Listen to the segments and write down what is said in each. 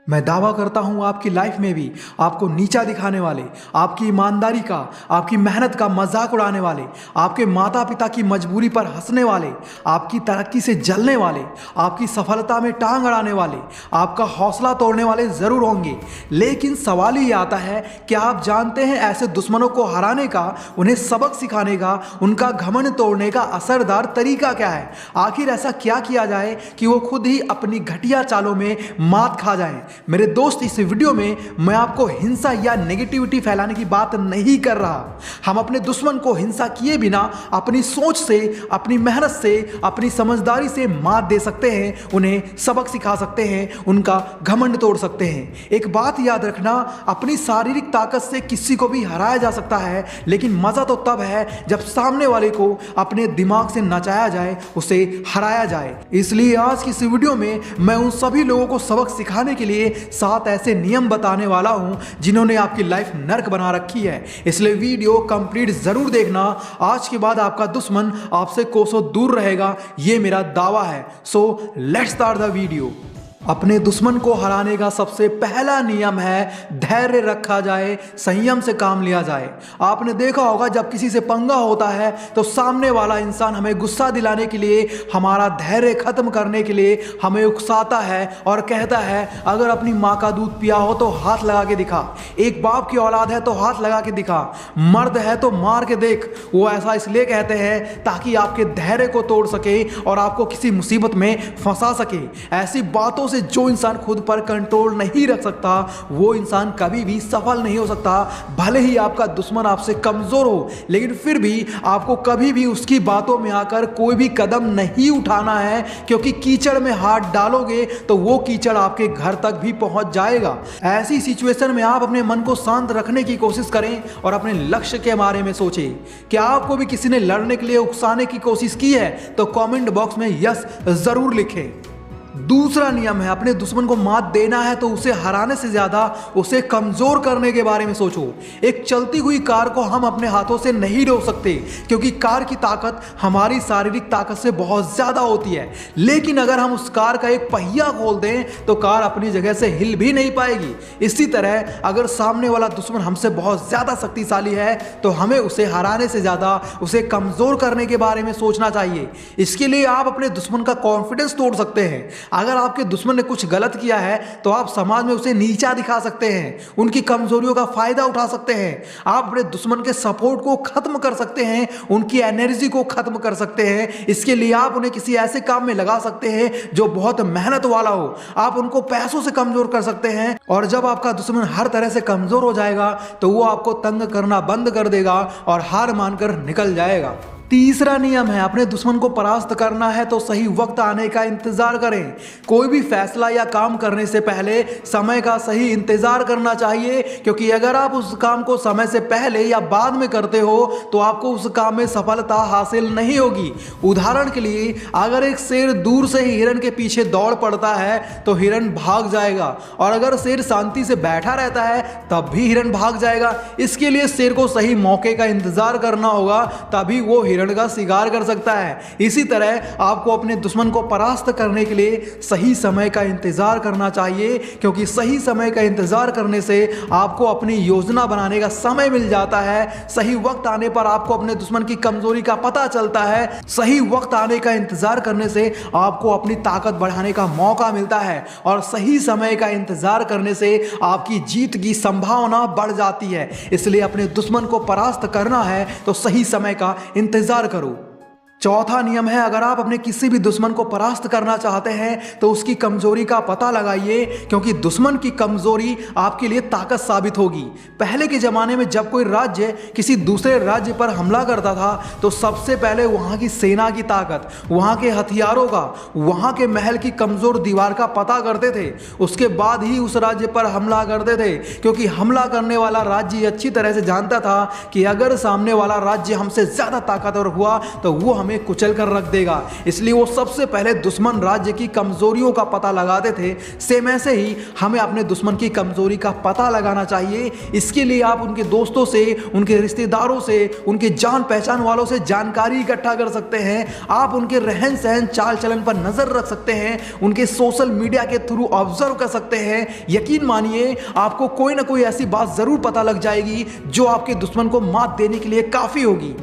मैं दावा करता हूं आपकी लाइफ में भी आपको नीचा दिखाने वाले, आपकी ईमानदारी का, आपकी मेहनत का मजाक उड़ाने वाले, आपके माता पिता की मजबूरी पर हंसने वाले, आपकी तरक्की से जलने वाले, आपकी सफलता में टांग अड़ाने वाले, आपका हौसला तोड़ने वाले जरूर होंगे। लेकिन सवाल ये आता है, क्या आप जानते हैं ऐसे दुश्मनों को हराने का, उन्हें सबक सिखाने का, उनका घमंड तोड़ने का असरदार तरीका क्या है? आखिर ऐसा क्या किया जाए कि वो खुद ही अपनी घटिया चालों में मात खा जाएं? मेरे दोस्त, इस वीडियो में मैं आपको हिंसा या नेगेटिविटी फैलाने की बात नहीं कर रहा। हम अपने दुश्मन को हिंसा किए बिना अपनी सोच से, अपनी मेहनत से, अपनी समझदारी से मात दे सकते हैं, उन्हें सबक सिखा सकते हैं, उनका घमंड तोड़ सकते हैं। एक बात याद रखना, अपनी शारीरिक ताकत से किसी को भी हराया जा सकता है, लेकिन मजा तो तब है जब सामने वाले को अपने दिमाग से नचाया जाए, उसे हराया जाए। इसलिए आज की इस वीडियो में मैं उन सभी लोगों को सबक सिखाने के लिए 7 ऐसे नियम बताने वाला हूं जिन्होंने आपकी लाइफ नर्क बना रखी है। इसलिए वीडियो कंप्लीट जरूर देखना। आज के बाद आपका दुश्मन आपसे कोसों दूर रहेगा, यह मेरा दावा है। So let's start the video. अपने दुश्मन को हराने का सबसे पहला नियम है धैर्य रखा जाए, संयम से काम लिया जाए। आपने देखा होगा, जब किसी से पंगा होता है तो सामने वाला इंसान हमें गुस्सा दिलाने के लिए, हमारा धैर्य खत्म करने के लिए हमें उकसाता है और कहता है, अगर अपनी माँ का दूध पिया हो तो हाथ लगा के दिखा, एक बाप की औलाद है तो हाथ लगा के दिखा, मर्द है तो मार के देख। वो ऐसा इसलिए कहते हैं ताकि आपके धैर्य को तोड़ सके और आपको किसी मुसीबत में फंसा सके। ऐसी बातों से जो इंसान खुद पर कंट्रोल नहीं रख सकता, वो इंसान कभी भी सफल नहीं हो सकता। भले ही आपका दुश्मन आपसे कमजोर हो, लेकिन फिर भी आपको कभी भी उसकी बातों में आकर कोई भी कदम नहीं उठाना है, क्योंकि कीचड़ में हाथ डालोगे तो वो कीचड़ आपके घर तक भी पहुंच जाएगा। ऐसी सिचुएशन में आप अपने मन को शांत रखने की कोशिश करें और अपने लक्ष्य के बारे में सोचें। क्या आपको भी किसी ने लड़ने के लिए उकसाने की कोशिश की है? तो कमेंट बॉक्स में यस जरूर लिखें। दूसरा नियम है, अपने दुश्मन को मात देना है तो उसे हराने से ज्यादा उसे कमजोर करने के बारे में सोचो। एक चलती हुई कार को हम अपने हाथों से नहीं रोक सकते, क्योंकि कार की ताकत हमारी शारीरिक ताकत से बहुत ज्यादा होती है। लेकिन अगर हम उस कार का एक पहिया खोल दें तो कार अपनी जगह से हिल भी नहीं पाएगी। इसी तरह अगर सामने वाला दुश्मन हमसे बहुत ज्यादा शक्तिशाली है तो हमें उसे हराने से ज्यादा उसे कमजोर करने के बारे में सोचना चाहिए। इसके लिए आप अपने दुश्मन का कॉन्फिडेंस तोड़ सकते हैं। अगर आपके दुश्मन ने कुछ गलत किया है तो आप समाज में उसे नीचा दिखा सकते हैं, उनकी कमजोरियों का फायदा उठा सकते हैं। आप अपने दुश्मन के सपोर्ट को खत्म कर सकते हैं, उनकी एनर्जी को खत्म कर सकते हैं। इसके लिए आप उन्हें किसी ऐसे काम में लगा सकते हैं जो बहुत मेहनत वाला हो। आप उनको पैसों से कमजोर कर सकते हैं, और जब आपका दुश्मन हर तरह से कमजोर हो जाएगा तो वो आपको तंग करना बंद कर देगा और हार मानकर निकल जाएगा। तीसरा नियम है, अपने दुश्मन को परास्त करना है तो सही वक्त आने का इंतजार करें। कोई भी फैसला या काम करने से पहले समय का सही इंतजार करना चाहिए, क्योंकि अगर आप उस काम को समय से पहले या बाद में करते हो तो आपको उस काम में सफलता हासिल नहीं होगी। उदाहरण के लिए, अगर एक शेर दूर से ही हिरन के पीछे दौड़ पड़ता है तो हिरन भाग जाएगा, और अगर शेर शांति से बैठा रहता है तब भी हिरन भाग जाएगा। इसके लिए शेर को सही मौके का इंतजार करना होगा, तभी वो हिरन का शिकार कर सकता है। इसी तरह आपको अपने दुश्मन को परास्त करने के लिए सही समय का इंतजार करना चाहिए, क्योंकि सही समय का इंतजार करने से आपको अपनी योजना बनाने का समय मिल जाता है। सही वक्त आने पर आपको अपने दुश्मन की कमजोरी का पता चलता है। सही वक्त आने का इंतजार करने से आपको अपनी ताकत बढ़ाने का मौका मिलता है, और सही समय का इंतजार करने से आपकी जीत की संभावना बढ़ जाती है। इसलिए अपने दुश्मन को परास्त करना है तो सही समय का इंतजार करो। चौथा नियम है, अगर आप अपने किसी भी दुश्मन को परास्त करना चाहते हैं तो उसकी कमजोरी का पता लगाइए, क्योंकि दुश्मन की कमजोरी आपके लिए ताकत साबित होगी। पहले के जमाने में जब कोई राज्य किसी दूसरे राज्य पर हमला करता था तो सबसे पहले वहां की सेना की ताकत, वहां के हथियारों का, वहां के महल की कमजोर दीवार का पता करते थे। उसके बाद ही उस राज्य पर हमला करते थे, क्योंकि हमला करने वाला राज्य अच्छी तरह से जानता था कि अगर सामने वाला राज्य हमसे ज्यादा ताकतवर हुआ तो वो हमें कुचल कर रख देगा। इसलिए वो सबसे पहले दुश्मन राज्य की कमजोरियों का पता लगाते थे, सेम ऐसे ही हमें अपने दुश्मन की कमजोरी का पता लगाना चाहिए। इसके लिए आप उनके दोस्तों से, उनके रिश्तेदारों से, उनके जान पहचान वालों से जानकारी इकट्ठा कर सकते हैं। आप उनके रहन सहन चाल चलन पर नजर रख सकते हैं, उनके सोशल मीडिया के थ्रू ऑब्जर्व कर सकते हैं। यकीन मानिए आपको कोई ना कोई ऐसी बात जरूर पता लग जाएगी जो आपके दुश्मन को मात देने के लिए काफी होगी।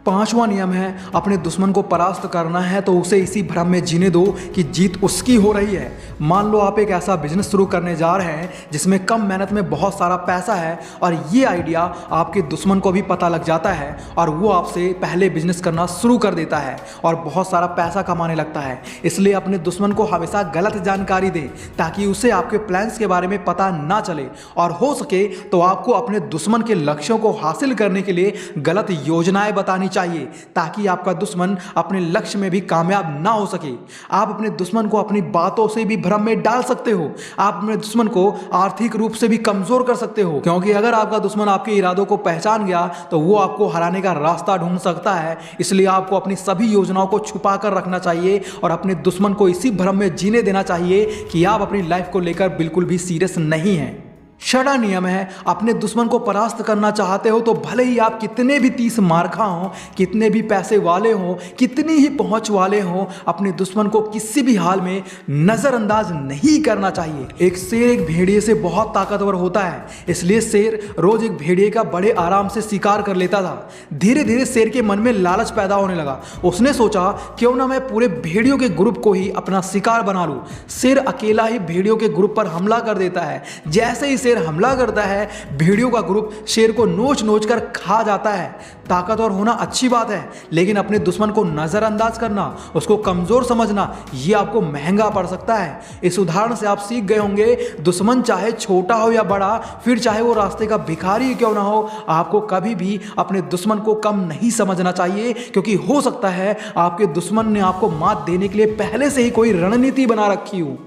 पांचवा नियम है, अपने दुश्मन को परास्त करना है तो उसे इसी भ्रम में जीने दो कि जीत उसकी हो रही है। मान लो आप एक ऐसा बिजनेस शुरू करने जा रहे हैं जिसमें कम मेहनत में बहुत सारा पैसा है और ये आइडिया आपके दुश्मन को भी पता लग जाता है और वो आपसे पहले बिजनेस करना शुरू कर देता है और बहुत सारा पैसा कमाने लगता है। इसलिए अपने दुश्मन को हमेशा गलत जानकारी दें ताकि उसे आपके प्लान्स के बारे में पता ना चले, और हो सके तो आपको अपने दुश्मन के लक्ष्यों को हासिल करने के लिए गलत योजनाएं बतानी चाहिए ताकि आपका दुश्मन अपने लक्ष्य में भी कामयाब ना हो सके। आप अपने दुश्मन को अपनी बातों से भी भ्रम में डाल सकते हो। आप अपने दुश्मन को आर्थिक रूप से भी कमजोर कर सकते हो, क्योंकि अगर आपका दुश्मन आपके इरादों को पहचान गया तो वो आपको हराने का रास्ता ढूंढ सकता है। इसलिए आपको अपनी सभी योजनाओं को छुपा कर रखना चाहिए और अपने दुश्मन को इसी भ्रम में जीने देना चाहिए कि आप अपनी लाइफ को लेकर बिल्कुल भी सीरियस नहीं हैं। छठा नियम है, अपने दुश्मन को परास्त करना चाहते हो तो भले ही आप कितने भी 30 मार्का हो, कितने भी पैसे वाले हो, कितनी ही पहुंच वाले हो, अपने दुश्मन को किसी भी हाल में नजरअंदाज नहीं करना चाहिए। एक शेर एक भेड़िए से बहुत ताकतवर होता है, इसलिए शेर रोज एक भेड़िए का बड़े आराम से शिकार कर लेता था। धीरे धीरे शेर के मन में लालच पैदा होने लगा। उसने सोचा क्यों ना मैं पूरे भेड़ियों के ग्रुप को ही अपना शिकार बना लूं। शेर अकेला ही भेड़ियों के ग्रुप पर हमला कर देता है। जैसे ही शेर हमला करता है, भेड़ियों का ग्रुप शेर को नोच नोच कर खा जाता है। ताकतवर होना अच्छी बात है, लेकिन अपने दुश्मन को नजरअंदाज करना, उसको कमजोर समझना, यह आपको महंगा पड़ सकता है। इस उदाहरण से आप सीख गए होंगे, दुश्मन चाहे छोटा हो या बड़ा, फिर चाहे वो रास्ते का भिखारी क्यों ना हो, आपको कभी भी अपने दुश्मन को कम नहीं समझना चाहिए, क्योंकि हो सकता है आपके दुश्मन ने आपको मात देने के लिए पहले से ही कोई रणनीति बना रखी हो।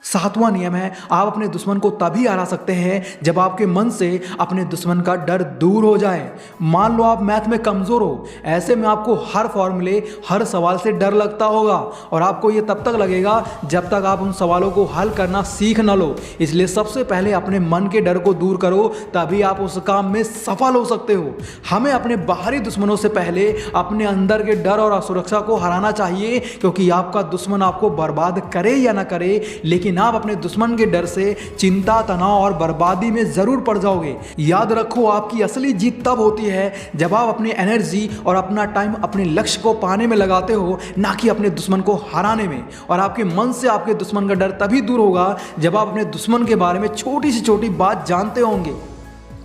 सातवां नियम है, आप अपने दुश्मन को तभी हरा सकते हैं जब आपके मन से अपने दुश्मन का डर दूर हो जाए। मान लो आप मैथ में कमजोर हो, ऐसे में आपको हर फॉर्मूले, हर सवाल से डर लगता होगा और आपको ये तब तक लगेगा जब तक आप उन सवालों को हल करना सीख न लो। इसलिए सबसे पहले अपने मन के डर को दूर करो, तभी आप उस काम में सफल हो सकते हो। हमें अपने बाहरी दुश्मनों से पहले अपने अंदर के डर और असुरक्षा को हराना चाहिए, क्योंकि आपका दुश्मन आपको बर्बाद करे या ना करे, लेकिन आप अपने दुश्मन के डर से चिंता, तनाव और बर्बादी में जरूर पड़ जाओगे। याद रखो, आपकी असली जीत तब होती है जब आप अपनी एनर्जी और अपना टाइम अपने लक्ष्य को पाने में लगाते हो, ना कि अपने दुश्मन को हराने में। और आपके मन से आपके दुश्मन का डर तभी दूर होगा जब आप अपने दुश्मन के बारे में छोटी से छोटी बात जानते होंगे।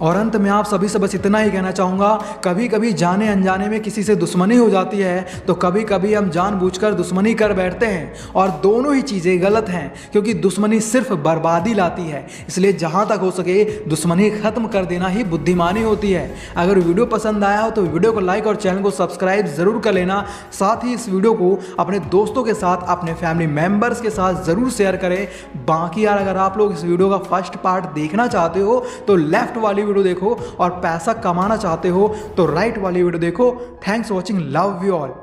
और अंत में आप सभी से बस इतना ही कहना चाहूँगा, कभी कभी जाने अनजाने में किसी से दुश्मनी हो जाती है तो कभी कभी हम जानबूझकर दुश्मनी कर बैठते हैं, और दोनों ही चीज़ें गलत हैं, क्योंकि दुश्मनी सिर्फ बर्बादी लाती है। इसलिए जहाँ तक हो सके दुश्मनी खत्म कर देना ही बुद्धिमानी होती है। अगर वीडियो पसंद आया हो तो वीडियो को लाइक और चैनल को सब्सक्राइब ज़रूर कर लेना। साथ ही इस वीडियो को अपने दोस्तों के साथ, अपने फैमिली मेम्बर्स के साथ ज़रूर शेयर करें। बाकी यार, अगर आप लोग इस वीडियो का फर्स्ट पार्ट देखना चाहते हो तो लेफ्ट वाली वीडियो देखो, और पैसा कमाना चाहते हो तो राइट वाली वीडियो देखो। Thanks for watching, love you all.